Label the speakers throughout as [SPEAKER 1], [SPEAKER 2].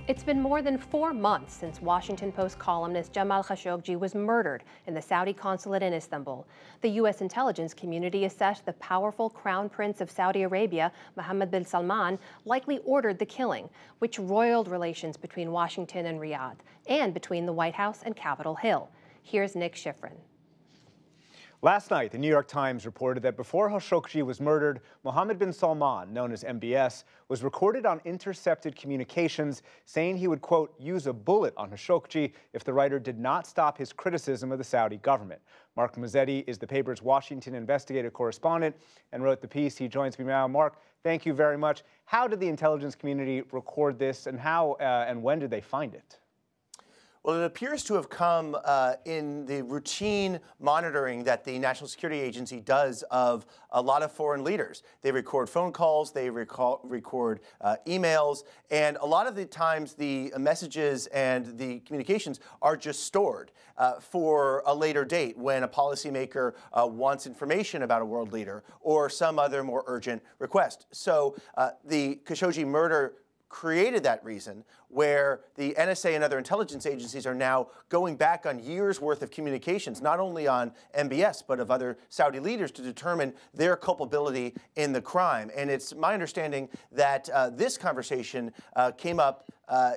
[SPEAKER 1] It's been more than 4 months since Washington Post columnist Jamal Khashoggi was murdered in the Saudi consulate in Istanbul. The U.S. intelligence community assessed the powerful Crown Prince of Saudi Arabia, Mohammed bin Salman, likely ordered the killing, which roiled relations between Washington and Riyadh, and between the White House and Capitol Hill. Here's Nick Schifrin.
[SPEAKER 2] Last night, the New York Times reported that before Khashoggi was murdered, Mohammed bin Salman, known as MBS, was recorded on intercepted communications saying he would, quote, use a bullet on Khashoggi if the writer did not stop his criticism of the Saudi government. Mark Mazzetti is the paper's Washington investigative correspondent and wrote the piece. He joins me now. Mark, thank you very much. How did the intelligence community record this, and how and when did they find it?
[SPEAKER 3] Well, it appears to have come in the routine monitoring that the National Security Agency does of a lot of foreign leaders. They record phone calls, they record emails, and a lot of the times the messages and the communications are just stored for a later date when a policymaker wants information about a world leader or some other more urgent request. So the Khashoggi murder created that reason where the NSA and other intelligence agencies are now going back on years worth of communications, not only on MBS, but of other Saudi leaders to determine their culpability in the crime. And it's my understanding that this conversation came up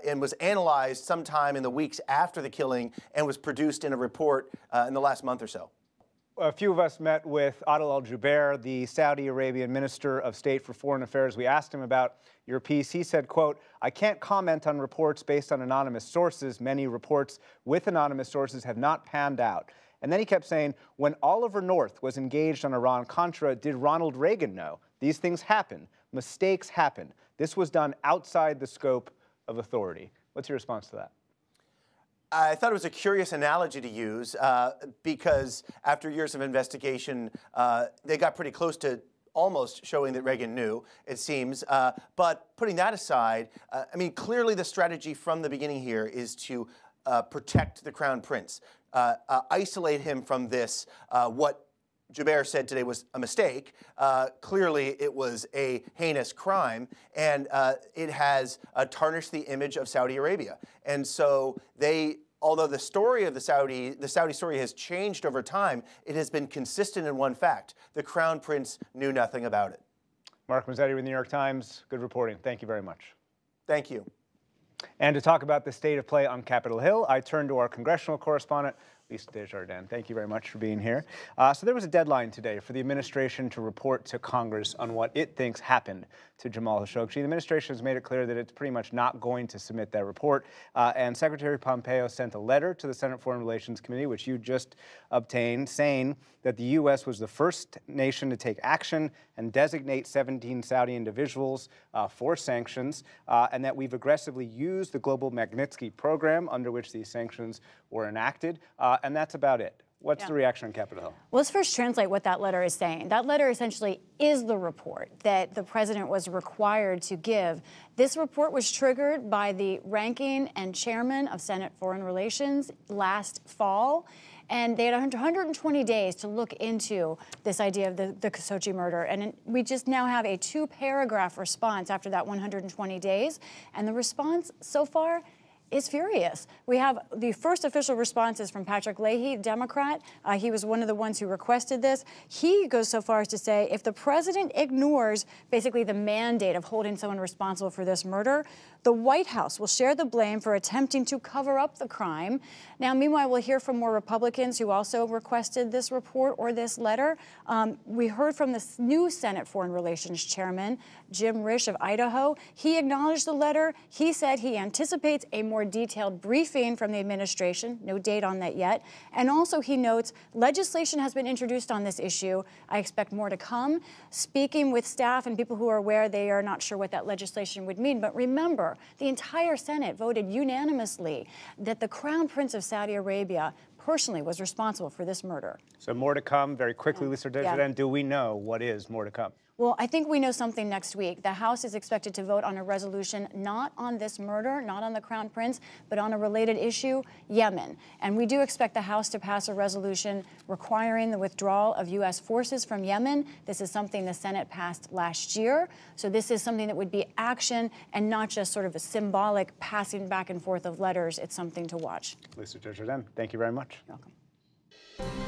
[SPEAKER 3] and was analyzed sometime in the weeks after the killing and was produced in a report in the last month or so.
[SPEAKER 2] A few of us met with Adel Al-Jubeir, the Saudi Arabian Minister of State for Foreign Affairs. We asked him about your piece. He said, quote, I can't comment on reports based on anonymous sources. Many reports with anonymous sources have not panned out. And then he kept saying, when Oliver North was engaged on Iran-Contra, did Ronald Reagan know? These things happen. Mistakes happen. This was done outside the scope of authority. What's your response to that?
[SPEAKER 3] I thought it was a curious analogy to use because after years of investigation, they got pretty close to almost showing that Reagan knew, it seems. But putting that aside, I mean, clearly the strategy from the beginning here is to protect the Crown Prince, isolate him from this, what Jubeir said today was a mistake. Clearly, it was a heinous crime, and it has tarnished the image of Saudi Arabia. And so although the story of the Saudi story has changed over time, it has been consistent in one fact: the Crown Prince knew nothing about it.
[SPEAKER 2] Mark Mazzetti with the New York Times. Good reporting. Thank you very much.
[SPEAKER 3] Thank you.
[SPEAKER 2] And to talk about the state of play on Capitol Hill, I turn to our congressional correspondent, Lisa Desjardins. Thank you very much for being here. So there was a deadline today for the administration to report to Congress on what it thinks happened to Jamal Khashoggi. The administration has made it clear that it's pretty much not going to submit that report. And Secretary Pompeo sent a letter to the Senate Foreign Relations Committee, which you just obtained, saying that the U.S. was the first nation to take action and designate 17 Saudi individuals for sanctions, and that we've aggressively used the Global Magnitsky program under which these sanctions were enacted. And that's about it. What's the reaction on Capitol Hill?
[SPEAKER 4] Well, let's first translate what that letter is saying. That letter essentially is the report that the president was required to give. This report was triggered by the ranking and chairman of Senate Foreign Relations last fall. And they had 120 days to look into this idea of the Khashoggi murder. And we just now have a 2-paragraph response after that 120 days. And the response so far is furious. We have the first official responses from Patrick Leahy, Democrat. He was one of the ones who requested this. He goes so far as to say if the president ignores basically the mandate of holding someone responsible for this murder, the White House will share the blame for attempting to cover up the crime. Now, meanwhile, we'll hear from more Republicans who also requested this report or this letter. We heard from the new Senate Foreign Relations Chairman, Jim Risch of Idaho. He acknowledged the letter. He said he anticipates a more detailed briefing from the administration, no date on that yet. And also he notes legislation has been introduced on this issue. I expect more to come. Speaking with staff and people who are aware, they are not sure what that legislation would mean. But remember, the entire Senate voted unanimously that the Crown Prince of Saudi Arabia personally was responsible for this murder.
[SPEAKER 2] So more to come very quickly, Lisa Desjardins. Do we know what is more to come?
[SPEAKER 4] Well, I think we know something next week. The House is expected to vote on a resolution not on this murder, not on the Crown Prince, but on a related issue, Yemen. And we do expect the House to pass a resolution requiring the withdrawal of U.S. forces from Yemen. This is something the Senate passed last year. So this is something that would be action and not just sort of a symbolic passing back and forth of letters. It's something to watch.
[SPEAKER 2] Lisa Desjardins, thank you very much.
[SPEAKER 4] You're welcome.